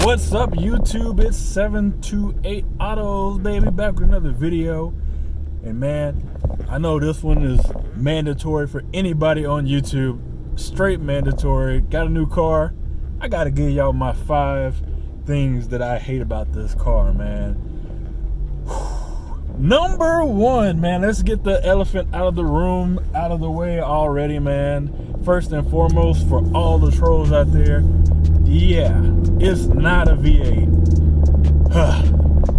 What's up, YouTube? It's 728 Autos, baby, back with another video. And man, I know this one is mandatory for anybody on YouTube. Straight mandatory. Got a new car. I gotta give y'all my 5 things that I hate about this car, man. Number 1, man, let's get the elephant out of the room, out of the way already, man. First and foremost, for all the trolls out there, yeah, it's not a V8.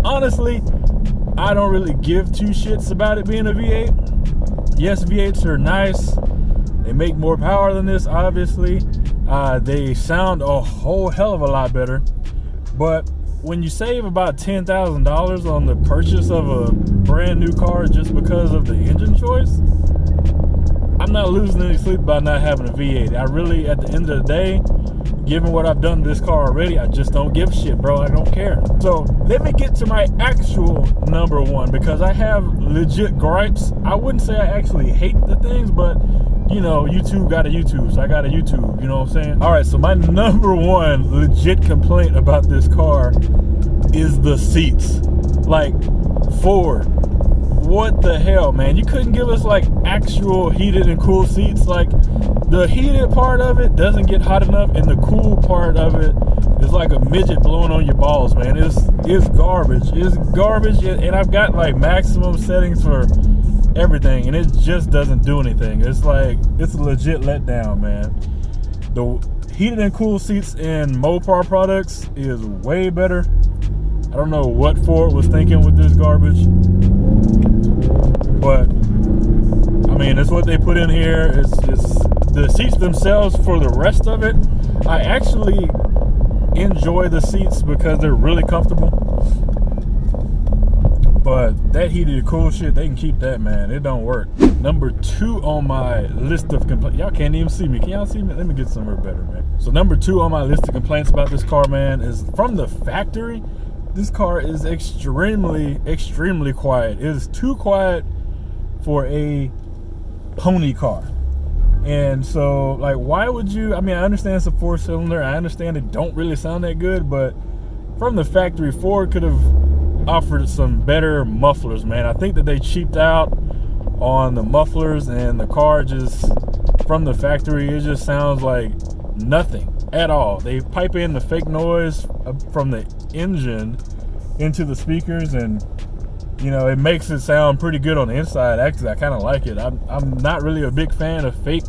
Honestly, I don't really give 2 shits about it being a V8. Yes, V8s are nice. They make more power than this, obviously. They sound a whole hell of a lot better. But when you save about $10,000 on the purchase of a brand new car just because of the engine choice, I'm not losing any sleep about not having a V8. I really, at the end of the day, given what I've done to this car already, I just don't give a shit, bro. I don't care. So let me get to my actual number 1, because I have legit gripes. I wouldn't say I actually hate the things, but you know, YouTube got a YouTube, so I got a YouTube, you know what I'm saying? All right, so my number 1 legit complaint about this car is the seats. Like, Ford, what the hell, man? You couldn't give us like actual heated and cool seats. Like, the heated part of it doesn't get hot enough, and the cool part of it is like a midget blowing on your balls, man. It's garbage. It's garbage, and I've got like maximum settings for everything, and it just doesn't do anything. It's like, it's a legit letdown, man. The heated and cool seats in Mopar products is way better. I don't know what Ford was thinking with this garbage, but I mean, it's what they put in here. It's the seats themselves. For the rest of it, I actually enjoy the seats because they're really comfortable. But that heated cool shit, they can keep that, man. It don't work. Number 2 on my list of complaints. Y'all can't even see me. Can y'all see me? Let me get somewhere better, man. So number 2 on my list of complaints about this car, man, is from the factory. This car is extremely, extremely quiet. It is too quiet for a pony car. And so, like, why would you? I mean, I understand it's a 4-cylinder. I understand it don't really sound that good, but from the factory, Ford could have offered some better mufflers, man. I think that they cheaped out on the mufflers, and the car just, from the factory, it just sounds like nothing at all. They pipe in the fake noise from the engine into the speakers, and you know, it makes it sound pretty good on the inside. Actually, I kind of like it. I'm not really a big fan of fake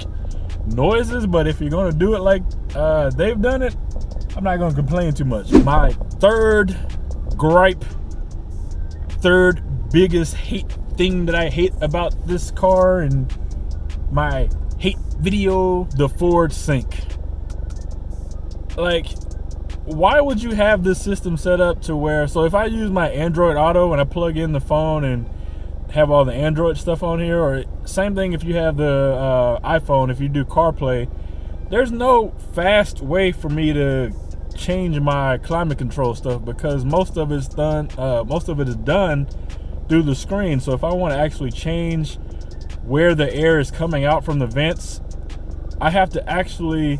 noises, but if you're gonna do it like they've done it, I'm not gonna complain too much. My third gripe, third biggest hate thing that I hate about this car, and my hate video, the Ford Sync. Like, why would you have this system set up to where, so if I use my Android Auto and I plug in the phone and have all the Android stuff on here, or same thing if you have the iPhone, if you do CarPlay, there's no fast way for me to change my climate control stuff, because most of it is done through the screen. So if I want to actually change where the air is coming out from the vents, I have to actually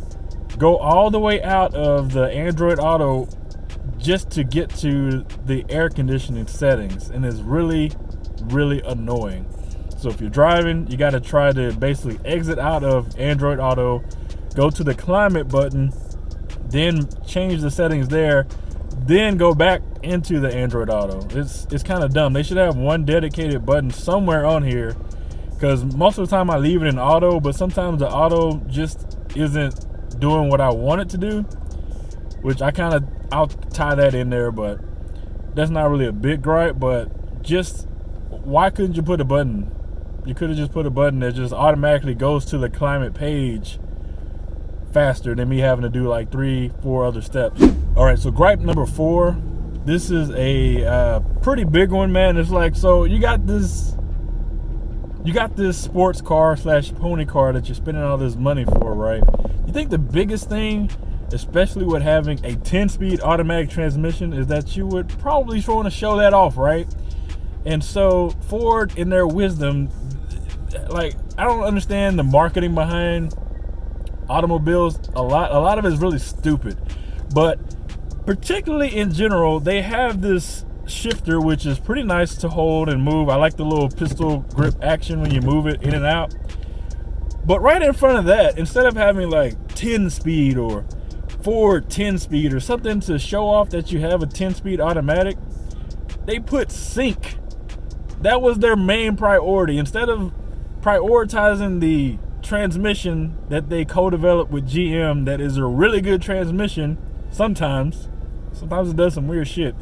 go all the way out of the Android Auto just to get to the air conditioning settings, and it's really, really annoying. So if you're driving, you got to try to basically exit out of Android Auto, go to the climate button, then change the settings there, then go back into the Android Auto. It's kind of dumb. They should have one dedicated button somewhere on here, because most of the time I leave it in auto, but sometimes the auto just isn't doing what I want it to do, which I'll tie that in there, but that's not really a big gripe. But just, why couldn't you put a button? You could have just put a button that just automatically goes to the climate page faster than me having to do like 3-4 other steps. All right, so gripe number 4, this is a pretty big one, man. It's like, so you got this sports car / pony car that you're spending all this money for, right? You think the biggest thing, especially with having a 10-speed automatic transmission, is that you would probably want to show that off, right? And so Ford, in their wisdom, like, I don't understand the marketing behind automobiles. A lot of it is really stupid, but particularly in general, they have this shifter which is pretty nice to hold and move. I like the little pistol grip action when you move it in and out. But right in front of that, instead of having like 10 speed or forward 10 speed or something to show off that you have a 10 speed automatic, they put sync. That was their main priority. Instead of prioritizing the transmission that they co-developed with GM, that is a really good transmission sometimes it does some weird shit,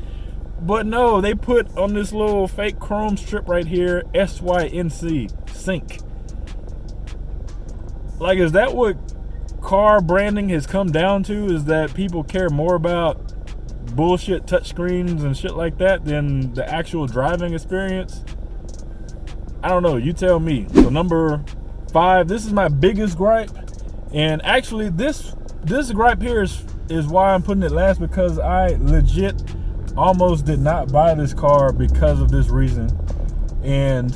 but no, they put on this little fake chrome strip right here, SYNC, sync. Like, is that what car branding has come down to? Is that people care more about bullshit touchscreens and shit like that than the actual driving experience? I don't know, you tell me. So number 5, this is my biggest gripe, and actually this gripe here is why I'm putting it last, because I legit almost did not buy this car because of this reason. And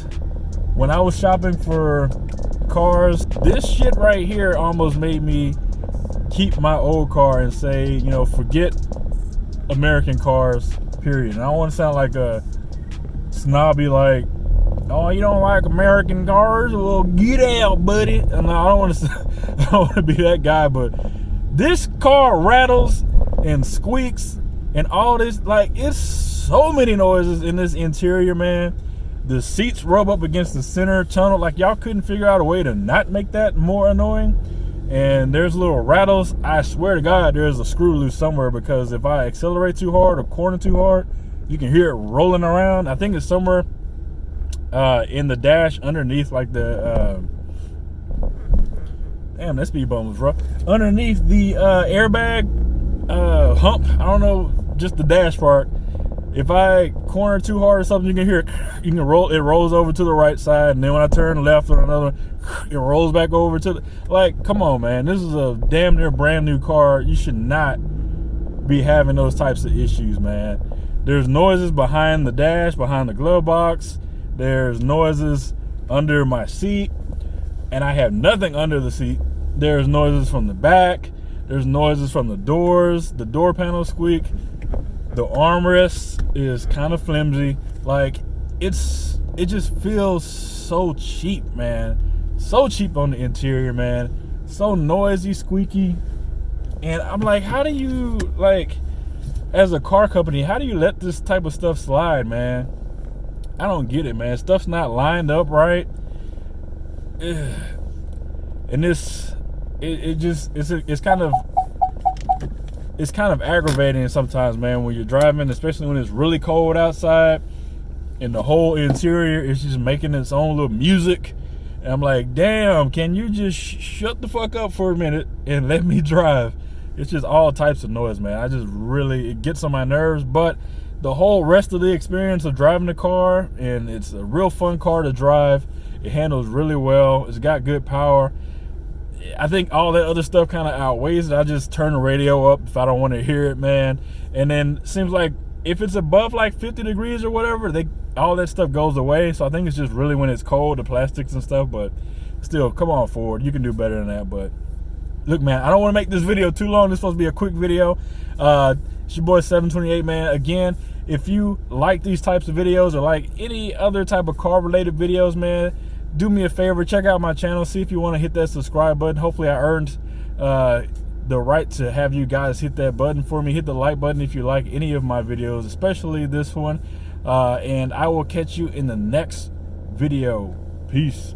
when I was shopping for cars, this shit right here almost made me keep my old car and say, you know, forget American cars, period. And I don't want to sound like a snobby, like, oh, you don't like American cars? Well, get out, buddy. And I don't want to be that guy, but this car rattles and squeaks and all this. Like, it's so many noises in this interior, man. The seats rub up against the center tunnel. Like, y'all couldn't figure out a way to not make that more annoying. And there's little rattles. I swear to God, there's a screw loose somewhere, because if I accelerate too hard or corner too hard, you can hear it rolling around. I think it's somewhere in the dash underneath, like the damn, that speed bump was rough. Underneath the airbag hump, I don't know, just the dash part. If I corner too hard or something, you can hear it. You can roll. It rolls over to the right side, and then when I turn left or another, it rolls back over to the. Like, come on, man. This is a damn near brand new car. You should not be having those types of issues, man. There's noises behind the dash, behind the glove box. There's noises under my seat, and I have nothing under the seat. There's noises from the back. There's noises from the doors. The door panels squeak. The armrest is kind of flimsy. Like, it just feels so cheap, man. So cheap on the interior, man. So noisy, squeaky. And I'm like, how do you, like, as a car company, how do you let this type of stuff slide, man? I don't get it, man. Stuff's not lined up right. And it's kind of aggravating sometimes, man, when you're driving, especially when it's really cold outside and the whole interior is just making its own little music. And I'm like, damn, can you just shut the fuck up for a minute and let me drive? It's just all types of noise, man. It gets on my nerves. But the whole rest of the experience of driving the car, and it's a real fun car to drive. It handles really well. It's got good power. I think all that other stuff kind of outweighs it. I just turn the radio up if I don't want to hear it, man. And then it seems like if it's above like 50 degrees or whatever, all that stuff goes away. So I think it's just really when it's cold, the plastics and stuff. But still, come on, Ford. You can do better than that. But look, man, I don't want to make this video too long. This is supposed to be a quick video. It's your boy 728, man. Again, if you like these types of videos or like any other type of car related videos, man, do me a favor, check out my channel, see if you want to hit that subscribe button. Hopefully I earned the right to have you guys hit that button for me. Hit the like button if you like any of my videos, especially this one. And I will catch you in the next video. Peace.